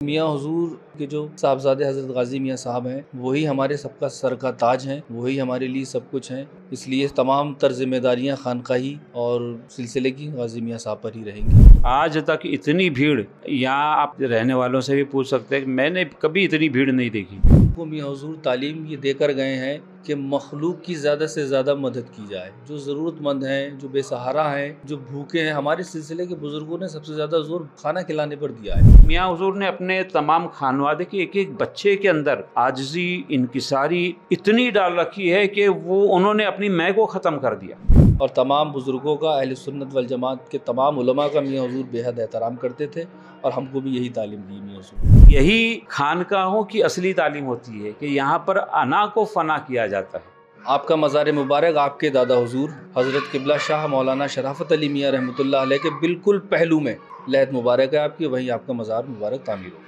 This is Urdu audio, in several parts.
میاں حضور کے جو صاحبزادے حضرت غازی میاں صاحب ہیں وہی ہمارے سب کا سر کا تاج ہیں، وہی ہمارے لیے سب کچھ ہیں، اس لیے تمام تر ذمہ داریاں خانقاہی اور سلسلے کی غازی میاں صاحب پر ہی رہیں گی۔ آج تک اتنی بھیڑ، یہاں آپ رہنے والوں سے بھی پوچھ سکتے ہیں کہ میں نے کبھی اتنی بھیڑ نہیں دیکھی۔ وہ میاں حضور تعلیم یہ دے کر گئے ہیں کہ مخلوق کی زیادہ سے زیادہ مدد کی جائے، جو ضرورت مند ہیں، جو بے سہارا ہیں، جو بھوکے ہیں۔ ہمارے سلسلے کے بزرگوں نے سب سے زیادہ زور کھانا کھلانے پر دیا ہے۔ میاں حضور نے اپنے تمام خانوادے کے ایک ایک بچے کے اندر عاجزی، انکساری اتنی ڈال رکھی ہے کہ انہوں نے اپنی میں کو ختم کر دیا۔ اور تمام بزرگوں کا، اہل سنت والجماعت کے تمام علماء کا میاں حضور بے حد احترام کرتے تھے، اور ہم کو بھی یہی تعلیم دی میاں حضور۔ یہی خانقاہوں کی اصلی تعلیم ہوتی ہے کہ یہاں پر انا کو فنا کیا جاتا ہے۔ آپ کا مزار مبارک آپ کے دادا حضور حضرت قبلہ شاہ مولانا شرافت علی میاں رحمۃ اللہ علیہ کے بالکل پہلو میں لحد مبارک ہے آپ کی، وہیں آپ کا مزار مبارک تعمیر ہوگا۔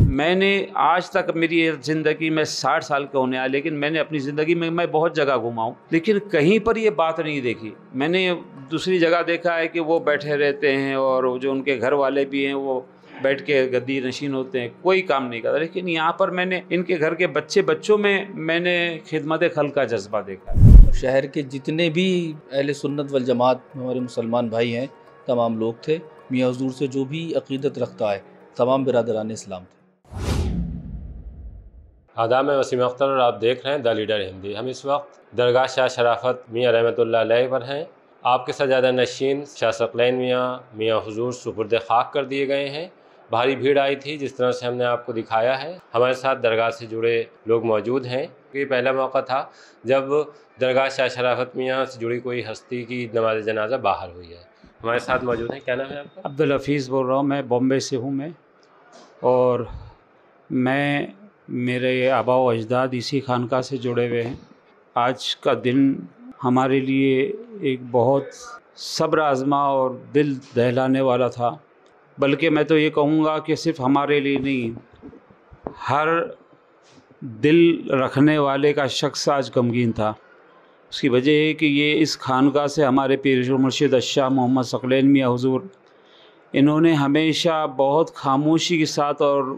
میں نے آج تک میری زندگی میں 60 سال کا ہونے آیا، لیکن میں نے اپنی زندگی میں بہت جگہ گھوما ہوں، لیکن کہیں پر یہ بات نہیں دیکھی۔ میں نے دوسری جگہ دیکھا ہے کہ وہ بیٹھے رہتے ہیں اور جو ان کے گھر والے بھی ہیں وہ بیٹھ کے گدی نشین ہوتے ہیں، کوئی کام نہیں کرتا، لیکن یہاں پر میں نے ان کے گھر کے بچوں میں نے خدمت خلق کا جذبہ دیکھا ہے۔ شہر کے جتنے بھی اہل سنت والجماعت ہمارے مسلمان بھائی ہیں، تمام لوگ تھے میاں حضور سے جو بھی عقیدت رکھتا ہے، تمام برادران اسلام تھے۔ آداب، میں وسیم اختر اور آپ دیکھ رہے ہیں دا لیڈر ہندی۔ ہم اس وقت درگاہ شاہ شرافت میاں رحمۃ اللہ علیہ پر ہیں۔ آپ کے سجادہ نشین شاہ ثقلین میاں حضور سپرد خاک کر دیے گئے ہیں۔ بھاری بھیڑ آئی تھی، جس طرح سے ہم نے آپ کو دکھایا ہے۔ ہمارے ساتھ درگاہ سے جڑے لوگ موجود ہیں۔ یہ پہلا موقع تھا جب درگاہ شاہ شرافت میاں سے جڑی کوئی ہستی کی نماز جنازہ باہر ہوئی ہے۔ ہمارے ساتھ موجود ہیں، کیا نام ہے آپ کا؟ عبدالحفیظ بول رہا ہوں، میں بامبے سے ہوں اور میرے آبا و اجداد اسی خانقاہ سے جڑے ہوئے ہیں۔ آج کا دن ہمارے لیے ایک بہت صبر آزما اور دل دہلانے والا تھا، بلکہ میں تو یہ کہوں گا کہ صرف ہمارے لیے نہیں، ہر دل رکھنے والے کا شخص آج غمگین تھا۔ اس کی وجہ ہے کہ یہ اس خانقاہ سے ہمارے پیر و مرشد الشاہ محمد ثقلین میاں حضور، انہوں نے ہمیشہ بہت خاموشی کے ساتھ اور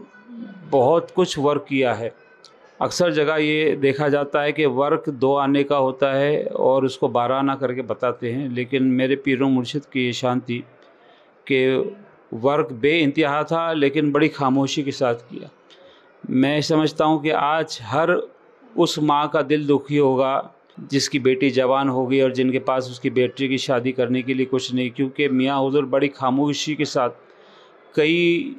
بہت کچھ ورک کیا ہے۔ اکثر جگہ یہ دیکھا جاتا ہے کہ ورک 2 آنے کا ہوتا ہے اور اس کو 12 آنا کر کے بتاتے ہیں، لیکن میرے پیر و مرشد کی یہ شان تھی کہ ورک بے انتہا تھا، لیکن بڑی خاموشی کے ساتھ کیا۔ میں سمجھتا ہوں کہ آج ہر اس ماں کا دل دکھی ہوگا جس کی بیٹی جوان ہوگی اور جن کے پاس اس کی بیٹی کی شادی کرنے کے لیے کچھ نہیں، کیونکہ میاں حضور بڑی خاموشی کے ساتھ کئی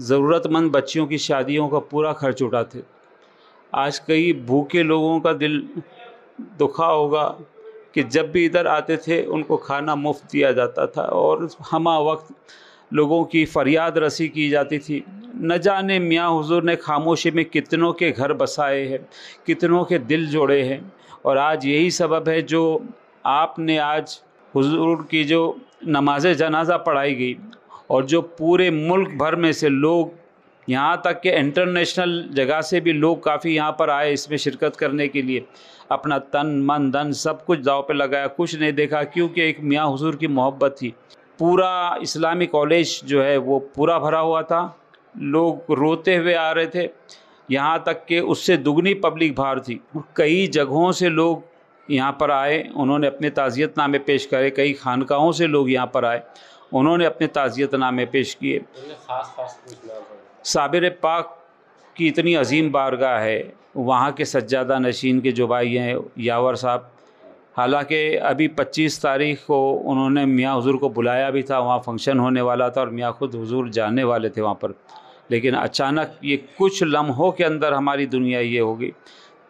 ضرورت مند بچیوں کی شادیوں کا پورا خرچ اٹھاتے۔ آج کئی بھوکے لوگوں کا دل دکھا ہوگا کہ جب بھی ادھر آتے تھے ان کو کھانا مفت دیا جاتا تھا اور ہمہ وقت لوگوں کی فریاد رسی کی جاتی تھی۔ نہ جانے میاں حضور نے خاموشی میں کتنوں کے گھر بسائے ہیں، کتنوں کے دل جوڑے ہیں، اور آج یہی سبب ہے جو آپ نے آج حضور کی جو نماز جنازہ پڑھائی گئی اور جو پورے ملک بھر میں سے لوگ، یہاں تک کہ انٹرنیشنل جگہ سے بھی لوگ کافی یہاں پر آئے اس میں شرکت کرنے کے لیے، اپنا تن من دھن سب کچھ داؤ پہ لگایا، کچھ نہیں دیکھا، کیونکہ ایک میاں حضور کی محبت تھی۔ پورا اسلامی کالج جو ہے وہ پورا بھرا ہوا تھا، لوگ روتے ہوئے آ رہے تھے، یہاں تک کہ اس سے دگنی پبلک باہر تھی۔ کئی جگہوں سے لوگ یہاں پر آئے، انہوں نے اپنے تعزیت نامے پیش کرے، کئی خانقاہوں سے لوگ یہاں پر آئے، انہوں نے اپنے تعزیت نامے پیش کیے۔ صابر پاک کی اتنی عظیم بارگاہ ہے، وہاں کے سجادہ نشین کے جو بھائی ہیں یاور صاحب، حالانکہ ابھی 25 تاریخ کو انہوں نے میاں حضور کو بلایا بھی تھا، وہاں فنکشن ہونے والا تھا اور میاں خود حضور جانے والے تھے وہاں پر، لیکن اچانک یہ کچھ لمحوں کے اندر ہماری دنیا یہ ہوگی،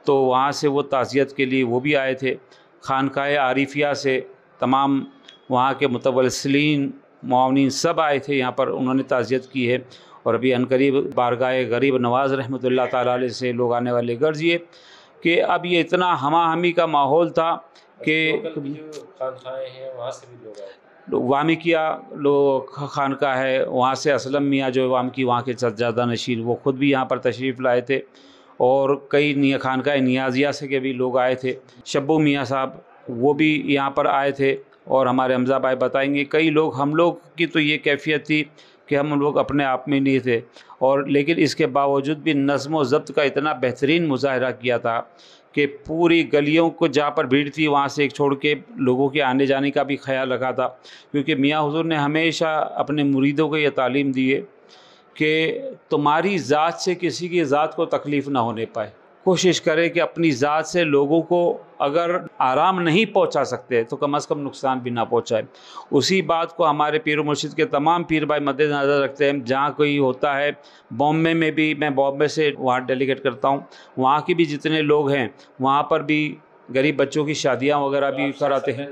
تو وہاں سے وہ تعزیت کے لیے وہ بھی آئے تھے۔ خانقاہ عارفیہ سے تمام وہاں کے متوسلین، معاونین سب آئے تھے یہاں پر، انہوں نے تعزیت کی ہے۔ اور ابھی عنقریب بارگاہ غریب نواز رحمۃ اللہ تعالیٰ علیہ سے لوگ آنے والے، غرض یہ کہ اب یہ اتنا ہمہ ہمی کا ماحول تھا کہ وامیکیا خانقاہ ہے، وہاں سے اسلم میاں جو وامی وہاں کے سجادہ نشین، وہ خود بھی یہاں پر تشریف لائے تھے، اور کئی خانقاہ نیازیہ سے کے بھی لوگ آئے تھے۔ شبو میاں صاحب وہ بھی یہاں پر آئے تھے، اور ہمارے حمزہ بھائی بتائیں گے، کئی لوگ، ہم لوگ کی تو یہ کیفیت تھی کہ ہم لوگ اپنے آپ میں نہیں تھے، اور لیکن اس کے باوجود بھی نظم و ضبط کا اتنا بہترین مظاہرہ کیا تھا کہ پوری گلیوں کو جہاں پر بھیڑ تھی وہاں سے ایک چھوڑ کے لوگوں کے آنے جانے کا بھی خیال رکھا تھا، کیونکہ میاں حضور نے ہمیشہ اپنے مریدوں کو یہ تعلیم دی ہے کہ تمہاری ذات سے کسی کی ذات کو تکلیف نہ ہونے پائے۔ کوشش کرے کہ اپنی ذات سے لوگوں کو اگر آرام نہیں پہنچا سکتے تو کم از کم نقصان بھی نہ پہنچائے۔ اسی بات کو ہمارے پیر و مرشد کے تمام پیر بھائی مد نظر رکھتے ہیں۔ جہاں کوئی ہوتا ہے، بامبے میں بھی، میں بامبے سے وہاں ڈیلیگیٹ کرتا ہوں، وہاں کے بھی جتنے لوگ ہیں وہاں پر بھی غریب بچوں کی شادیاں وغیرہ بھی کراتے ہیں۔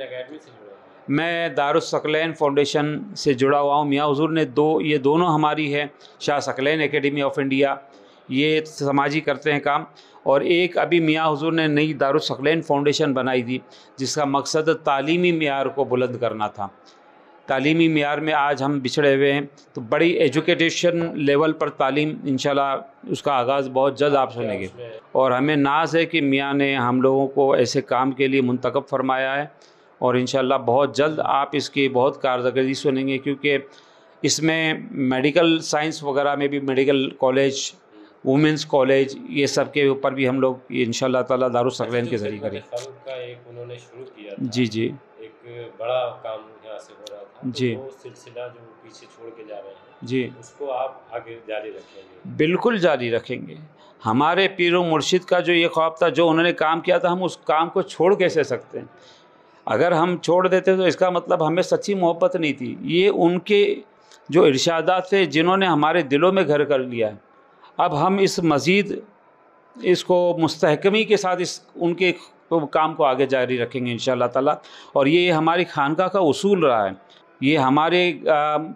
میں دارالثقلین فاؤنڈیشن سے جڑا ہوا ہوں۔ میاں حضور نے یہ دونوں ہماری ہے، شاہ ثقلین اکیڈمی آف انڈیا، یہ سماجی کرتے ہیں کام، اور ایک ابھی میاں حضور نے نئی دارالثقلین فاؤنڈیشن بنائی تھی جس کا مقصد تعلیمی معیار کو بلند کرنا تھا۔ تعلیمی معیار میں آج ہم بچھڑے ہوئے ہیں، تو بڑی ایجوکیشن لیول پر تعلیم انشاءاللہ اس کا آغاز بہت جلد آپ سنیں گے، اور ہمیں ناز ہے کہ میاں نے ہم لوگوں کو ایسے کام کے لیے منتخب فرمایا ہے، اور انشاءاللہ بہت جلد آپ اس کی بہت کارکردگی سنیں گے، کیونکہ اس میں میڈیکل سائنس وغیرہ میں بھی میڈیکل کالج، وومنس کالج، یہ سب کے اوپر بھی ہم لوگ انشاءاللہ تعالیٰ دارالثقلین کے ذریعے کریں۔ خلق کا ایک انہوں نے شروع کیا تھا، جی جی ایک بڑا کام یہاں سے ہو رہا تھا، جی تو وہ سلسلہ جو پیچھے چھوڑ کے جا رہے ہیں جی اس کو آپ آگے جاری رکھیں گے؟ بالکل جاری رکھیں گے۔ ہمارے پیر و مرشد کا جو یہ خواب تھا، جو انہوں نے کام کیا تھا، ہم اس کام کو چھوڑ کیسے سکتے ہیں؟ اگر ہم چھوڑ دیتے تو اس کا مطلب ہمیں سچی محبت نہیں تھی۔ یہ ان کے جو ارشادات تھے جنہوں نے ہمارے دلوں میں گھر کر لیا ہے۔ اب ہم مزید اس کو مستحکمی کے ساتھ ان کے کام کو آگے جاری رکھیں گے انشاءاللہ تعالیٰ، اور یہ ہماری خانقاہ کا اصول رہا ہے، یہ ہمارے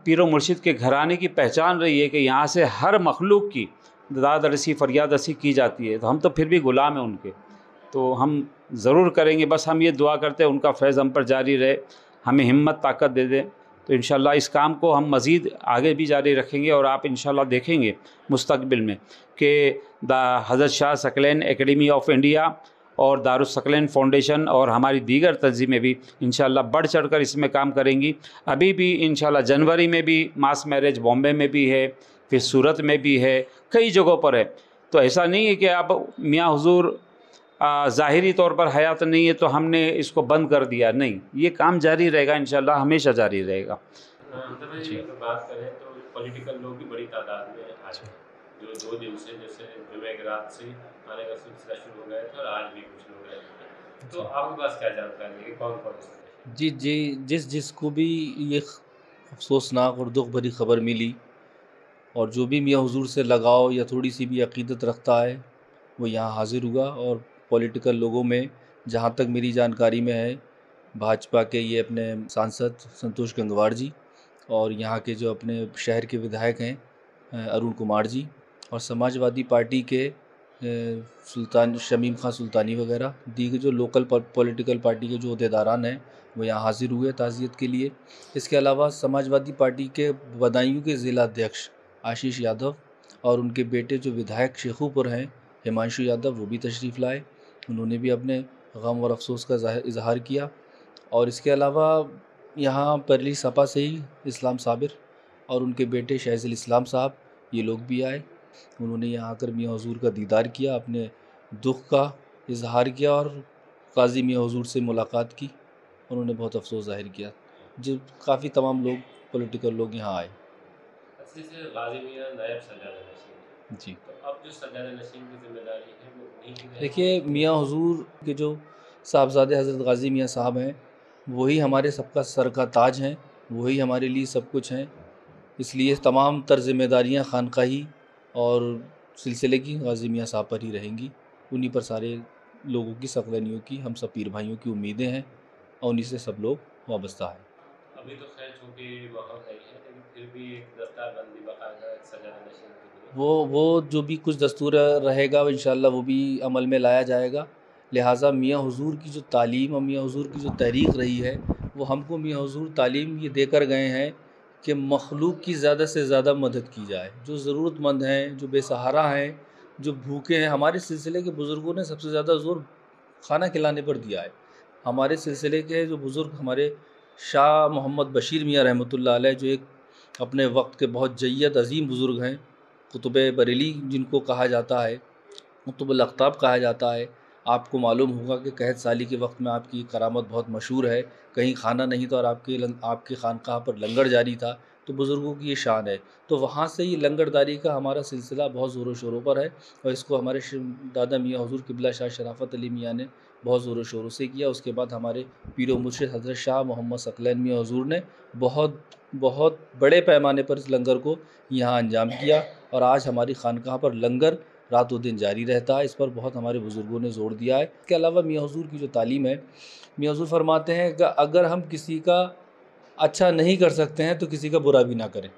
پیر و مرشد کے گھرانے کی پہچان رہی ہے کہ یہاں سے ہر مخلوق کی داد رسی فریاد رسی کی جاتی ہے، تو ہم تو پھر بھی غلام ہیں ان کے، تو ہم ضرور کریں گے۔ بس ہم یہ دعا کرتے ہیں ان کا فیض ہم پر جاری رہے، ہمیں ہمت طاقت دے دے، تو انشاءاللہ اس کام کو ہم مزید آگے بھی جاری رکھیں گے، اور آپ انشاءاللہ دیکھیں گے مستقبل میں کہ حضرت شاہ ثقلین اکیڈمی آف انڈیا اور دارالثقلین فاؤنڈیشن اور ہماری دیگر تنظیمیں بھی انشاءاللہ بڑھ چڑھ کر اس میں کام کریں گی۔ ابھی بھی انشاءاللہ جنوری میں بھی ماس میرج بامبے میں بھی ہے، پھر سورت میں بھی ہے، کئی جگہوں پر ہے، تو ایسا نہیں ہے کہ اب میاں حضور ظاہری طور پر حیات نہیں ہے تو ہم نے اس کو بند کر دیا، نہیں، یہ کام جاری رہے گا انشاءاللہ، ہمیشہ جاری رہے گا۔ اگر بات کریں تو پولیٹیکل لوگ بھی بڑی تعداد میں آئے ہیں، جو 2 دن سے، جیسے جمعہ کی رات سے آنے کا سلسلہ شروع ہو گیا تھا، اور آج بھی کچھ لوگ رہے ہیں، تو آپ کے پاس کیا جانکاری ہے کہ کون کون سے؟ جی، جس کو بھی یہ افسوسناک اور دکھ بھری خبر ملی، اور جو بھی میاں حضور سے لگاؤ یا تھوڑی سی بھی عقیدت رکھتا ہے وہ یہاں حاضر ہوا، اور پولیٹیکل لوگوں میں جہاں تک میری جانکاری میں ہے، بھاجپا کے یہ اپنے سانسد سنتوش گنگوار جی، اور یہاں کے جو اپنے شہر کے ودھائک ہیں ارون کمار جی، اور سماج وادی پارٹی کے شمیم خان سلطانی وغیرہ، دیگر جو لوکل پولیٹیکل پارٹی کے جو عہدیداران ہیں وہ یہاں حاضر ہوئے تعزیت کے لیے۔ اس کے علاوہ سماج وادی پارٹی کے بدایوں کے ضلع ادھیکش آشیش یادو اور ان کے بیٹے جو ودھائک شیخو پور ہیں ہمانشو یادو، وہ بھی تشریف لائے، انہوں نے بھی اپنے غم اور افسوس کا اظہار کیا۔ اور اس کے علاوہ یہاں پرلی سپا سے ہی اسلام صابر اور ان کے بیٹے شہز الاسلام صاحب، یہ لوگ بھی آئے، انہوں نے یہاں آ کر میاں حضور کا دیدار کیا، اپنے دکھ کا اظہار کیا، اور قاضی میاں حضور سے ملاقات کی، انہوں نے بہت افسوس ظاہر کیا۔ جو کافی تمام لوگ پولیٹیکل لوگ یہاں آئے۔ اصلی سے غازی میاں نائب سجادہ نشین، جی، تو اب جو سجادہ نشین کی ذمہ داری ہے وہ انہیں کی ہے؟ دیکھیے، میاں حضور کے جو صاحبزادے حضرت غازی میاں صاحب ہیں وہی ہمارے سب کا سر کا تاج ہیں، وہی ہمارے لیے سب کچھ ہیں، اس لیے تمام تر ذمہ داریاں خانقاہی اور سلسلے کی غازی میاں صاحب پر ہی رہیں گی، انہی پر سارے لوگوں کی، ثقلینیوں کی، ہم سب پیر بھائیوں کی امیدیں ہیں، اور انہی سے سب لوگ وابستہ ہیں۔ ابھی تو خیر چونکہ ماحول نہیں ہے، لیکن پھر بھی ایک دستار بندی باقاعدہ ایک سجادہ نشین کے لیے وہ جو بھی کچھ دستور رہے گا انشاءاللہ وہ بھی عمل میں لایا جائے گا، لہٰذا میاں حضور کی جو تعلیم اور میاں حضور کی جو تحریک رہی ہے وہ ہم کو میاں حضور تعلیم یہ دے کر گئے ہیں کہ مخلوق کی زیادہ سے زیادہ مدد کی جائے، جو ضرورت مند ہیں، جو بے سہارا ہیں، جو بھوکے ہیں۔ ہمارے سلسلے کے بزرگوں نے سب سے زیادہ زور کھانا کھلانے پر دیا ہے۔ ہمارے سلسلے کے جو بزرگ، ہمارے شاہ محمد بشیر میاں رحمۃ اللہ علیہ، جو ایک اپنے وقت کے بہت جید عظیم بزرگ ہیں، قطب بریلی جن کو کہا جاتا ہے، قطب الاقطاب کہا جاتا ہے۔ آپ کو معلوم ہوگا کہ قحط سالی کے وقت میں آپ کی کرامت بہت مشہور ہے، کہیں کھانا نہیں تھا اور آپ کی خانقاہ پر لنگر جاری تھا، تو بزرگوں کی یہ شان ہے۔ تو وہاں سے یہ لنگرداری کا ہمارا سلسلہ بہت زور و شوروں پر ہے، اور اس کو ہمارے دادا میاں حضور قبلہ شاہ شرافت علی میاں نے بہت زور و شوروں سے کیا۔ اس کے بعد ہمارے پیر و مرشد حضرت شاہ محمد ثقلین میاں حضور نے بہت بڑے پیمانے پر اس لنگر کو یہاں انجام کیا، اور آج ہماری خانقاہ پر لنگر رات و دن جاری رہتا ہے۔ اس پر بہت ہمارے بزرگوں نے زور دیا ہے۔ اس کے علاوہ میاں حضور کی جو تعلیم ہے، میاں حضور فرماتے ہیں کہ اگر ہم کسی کا اچھا نہیں کر سکتے ہیں تو کسی کا برا بھی نہ کریں،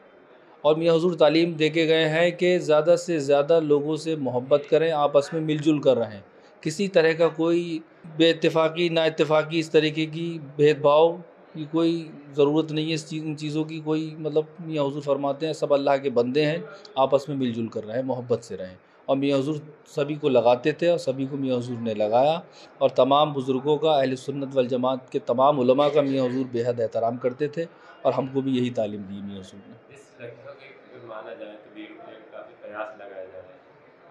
اور میاں حضور تعلیم دے کے گئے ہیں کہ زیادہ سے زیادہ لوگوں سے محبت کریں، آپس میں مل جل کر رہیں، کسی طرح کا کوئی بے اتفاقی نا اتفاقی اس طریقے کی بھید بھاؤ کی کوئی ضرورت نہیں ہے، ان چیزوں کی کوئی مطلب میاں حضور فرماتے ہیں سب اللہ کے بندے ہیں، آپس میں مل جل کر رہیں، محبت سے رہیں۔ اور میاں حضور سبھی کو لگاتے تھے، اور سبھی کو میاں حضور نے لگایا، اور تمام بزرگوں کا، اہل سنت والجماعت کے تمام علماء کا میاں حضور بے حد احترام کرتے تھے، اور ہم کو بھی یہی تعلیم دی میاں حضور نے۔ اس لگبھگ اگر مانا جائے تو بیڑ پہ کافی قیاس لگائے جا رہے ہیں،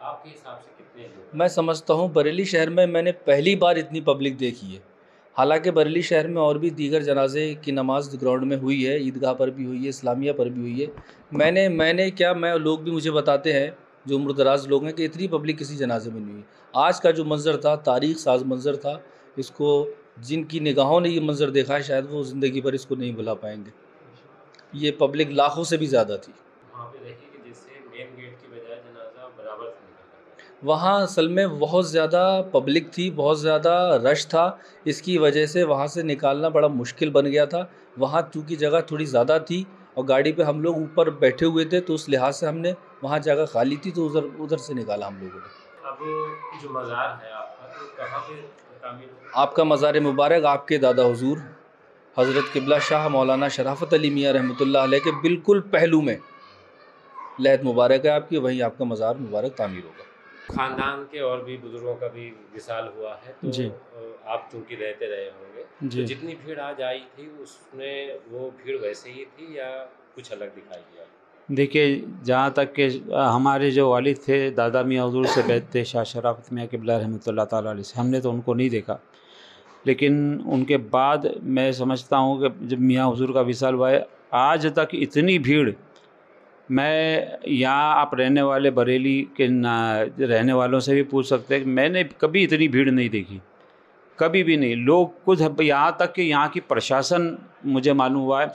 آپ کے حساب سے کتنے لوگ؟ میں سمجھتا ہوں بریلی شہر میں نے پہلی بار اتنی پبلک دیکھی ہے، حالانکہ بریلی شہر میں اور بھی دیگر جنازے کی نماز گراؤنڈ میں ہوئی ہے، عیدگاہ پر بھی ہوئی ہے، اسلامیہ پر بھی ہوئی ہے۔ میں لوگ بھی مجھے بتاتے ہیں جو عمر دراز لوگ ہیں کہ اتنی پبلک کسی جنازے میں نہیں ہوئی۔ آج کا جو منظر تھا، تاریخ ساز منظر تھا، اس کو جن کی نگاہوں نے یہ منظر دیکھا ہے شاید وہ زندگی بھر اس کو نہیں بھلا پائیں گے۔ یہ پبلک لاکھوں سے بھی زیادہ تھی وہاں پہ دیکھیے کہ جس سے مین گیٹ کی بجائے جنازہ برابر سے نکلتا ہے، وہاں اصل میں بہت زیادہ پبلک تھی، بہت زیادہ رش تھا، اس کی وجہ سے وہاں سے نکالنا بڑا مشکل بن گیا تھا۔ وہاں چونکہ جگہ تھوڑی زیادہ تھی اور گاڑی پہ ہم لوگ اوپر بیٹھے ہوئے تھے، تو اس لحاظ سے ہم نے وہاں جگہ خالی تھی تو ادھر سے نکالا ہم لوگوں نے۔ اب جو مزار ہے آپ کا تو کہاں پہ تعمیر ہو؟ آپ کا مزار مبارک آپ کے دادا حضور حضرت قبلہ شاہ مولانا شرافت علی میاں رحمۃ اللہ علیہ کے بالکل پہلو میں لحد مبارک ہے آپ کی، وہیں آپ کا مزار مبارک تعمیر ہوگا۔ خاندان کے اور بھی بزرگوں کا بھی وصال ہوا ہے، تو جی آپ چونکہ رہتے رہے ہوں گے، جی تو جتنی بھیڑ آج آئی تھی اس میں وہ بھیڑ ویسے ہی تھی یا کچھ الگ دکھائی دیا؟ دیکھیے، جہاں تک کہ ہمارے جو والد تھے دادا میاں حضور سے بیت تھے شاہ شرافت میاں قبلہ رحمۃ اللہ تعالیٰ علیہ سے، ہم نے تو ان کو نہیں دیکھا، لیکن ان کے بعد میں سمجھتا ہوں کہ جب میاں حضور کا وصال ہوا ہے، آج تک اتنی بھیڑ، میں یہاں آپ رہنے والے بریلی کے رہنے والوں سے بھی پوچھ سکتے ہیں کہ میں نے کبھی اتنی بھیڑ نہیں دیکھی، کبھی بھی نہیں۔ لوگ خود یہاں تک کہ یہاں کی پرشاسن مجھے معلوم ہوا ہے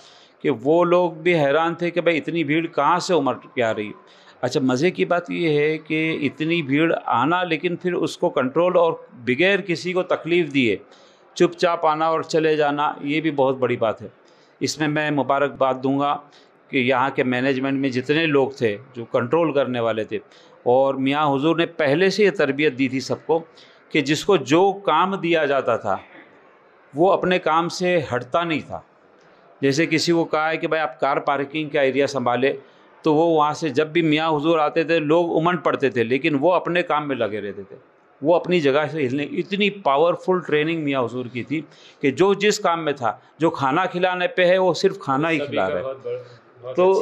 کہ وہ لوگ بھی حیران تھے کہ بھائی اتنی بھیڑ کہاں سے امڑ کے آ رہی۔ اچھا، مزے کی بات یہ ہے کہ اتنی بھیڑ آنا، لیکن پھر اس کو کنٹرول اور بغیر کسی کو تکلیف دیے چپ چاپ آنا اور چلے جانا، یہ بھی بہت بڑی بات ہے۔ اس میں مبارکباد دوں گا کہ یہاں کے مینجمنٹ میں جتنے لوگ تھے جو کنٹرول کرنے والے تھے، اور میاں حضور نے پہلے سے یہ تربیت دی تھی سب کو کہ جس کو جو کام دیا جاتا تھا وہ اپنے کام سے ہٹتا نہیں تھا۔ جیسے کسی کو کہا ہے کہ بھائی آپ کار پارکنگ کا ایریا سنبھالے، تو وہ وہاں سے جب بھی میاں حضور آتے تھے لوگ امنڈ پڑتے تھے، لیکن وہ اپنے کام میں لگے رہتے تھے، وہ اپنی جگہ سے ہلنے۔ اتنی پاورفل ٹریننگ میاں حضور کی تھی کہ جو جس کام میں تھا، جو کھانا کھلانے پہ ہے وہ صرف کھانا ہی کھلا رہا ہے، تو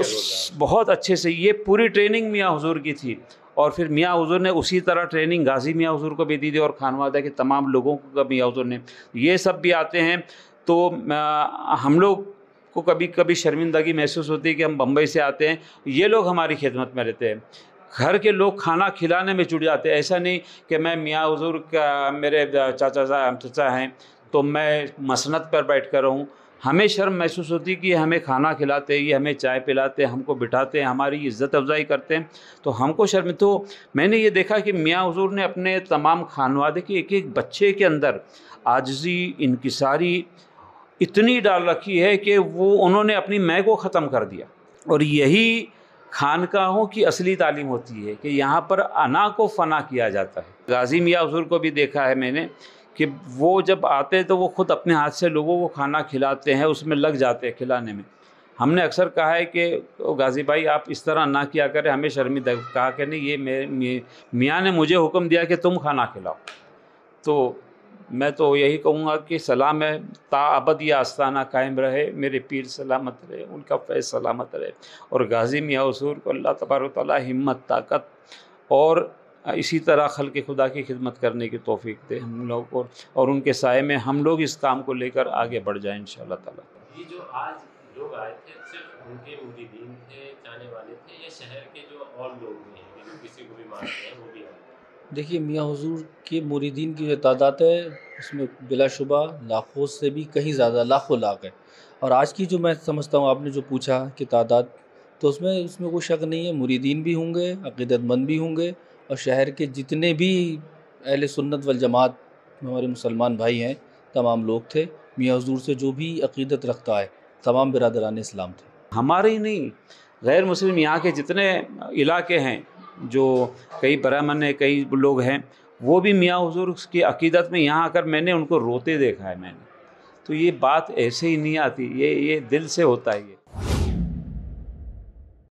بہت اچھے سے یہ پوری ٹریننگ میاں حضور کی تھی۔ اور پھر میاں حضور نے اسی طرح ٹریننگ غازی میاں حضور کو بھی دی تھی، اور خانوادہ کے تمام لوگوں کو میاں حضور نے۔ یہ سب بھی آتے ہیں تو ہم لوگ کو کبھی کبھی شرمندگی محسوس ہوتی ہے کہ ہم بمبئی سے آتے ہیں، یہ لوگ ہماری خدمت میں رہتے ہیں، گھر کے لوگ کھانا کھلانے میں جٹ جاتے ہیں۔ ایسا نہیں کہ میں میاں حضور کا میرے چاچا ہیں تو میں مسند پر بیٹھ کر رہوں۔ ہمیں شرم محسوس ہوتی ہے کہ یہ ہمیں کھانا کھلاتے ہیں، یہ ہمیں چائے پلاتے ہیں، ہم کو بٹھاتے ہیں، ہماری عزت افزائی کرتے ہیں، تو ہم کو شرم۔ تو میں نے یہ دیکھا کہ میاں حضور نے اپنے تمام خانوادے کے ایک ایک بچے کے اندر عاجزی، انکساری اتنی ڈال رکھی ہے کہ وہ انہوں نے اپنی میں کو ختم کر دیا۔ اور یہی خانقاہوں کی اصلی تعلیم ہوتی ہے کہ یہاں پر انا کو فنا کیا جاتا ہے۔ غازی میاں حضور کو بھی دیکھا ہے میں نے کہ وہ جب آتے تو وہ خود اپنے ہاتھ سے لوگوں کو کھانا کھلاتے ہیں، اس میں لگ جاتے ہیں کھلانے میں۔ ہم نے اکثر کہا ہے کہ غازی بھائی آپ اس طرح نہ کیا کریں، ہمیں شرمندہ، کہا کہ نہیں، یہ میاں نے مجھے حکم دیا کہ تم کھانا کھلاؤ۔ تو میں تو یہی کہوں گا کہ سلام ہے تا ابد یہ آستانہ قائم رہے، میرے پیر سلامت رہے، ان کا فیض سلامت رہے، اور غازی میاں حضور کو اللہ تبارک و تعالیٰ ہمت، طاقت اور اسی طرح خلق خدا کی خدمت کرنے کی توفیق دے ہم لوگوں کو، اور ان کے سائے میں ہم لوگ اس کام کو لے کر آگے بڑھ جائیں انشاءاللہ تعالیٰ۔ یہ جو آج لوگ آئے تھے صرف ان کے مریدین تھے، چاہنے والے تھے، یا شہر کے جو اور لوگ بھی ہیں کہ جو کسی کو بھی مانتے ہیں وہ بھی آئے؟ دیکھیے میاں حضور کے مریدین کی جو تعداد ہے اس میں بلا شبہ لاکھوں سے بھی کہیں زیادہ، لاکھوں لاکھ ہے۔ اور آج کی جو میں سمجھتا ہوں، آپ نے جو پوچھا کہ تعداد، تو اس میں کوئی شک نہیں ہے، مریدین بھی ہوں گے، عقیدت مند بھی ہوں گے، اور شہر کے جتنے بھی اہل سنت والجماعت ہمارے مسلمان بھائی ہیں تمام لوگ تھے۔ میاں حضور سے جو بھی عقیدت رکھتا ہے تمام برادران اسلام تھے۔ ہمارے ہی نہیں، غیر مسلم یہاں کے جتنے علاقے ہیں، جو کئی برہمن ہیں، کئی لوگ ہیں، وہ بھی میاں حضور کی عقیدت میں یہاں آ کر میں نے ان کو روتے دیکھا ہے میں نے۔ تو یہ بات ایسے ہی نہیں آتی، یہ دل سے ہوتا ہے یہ۔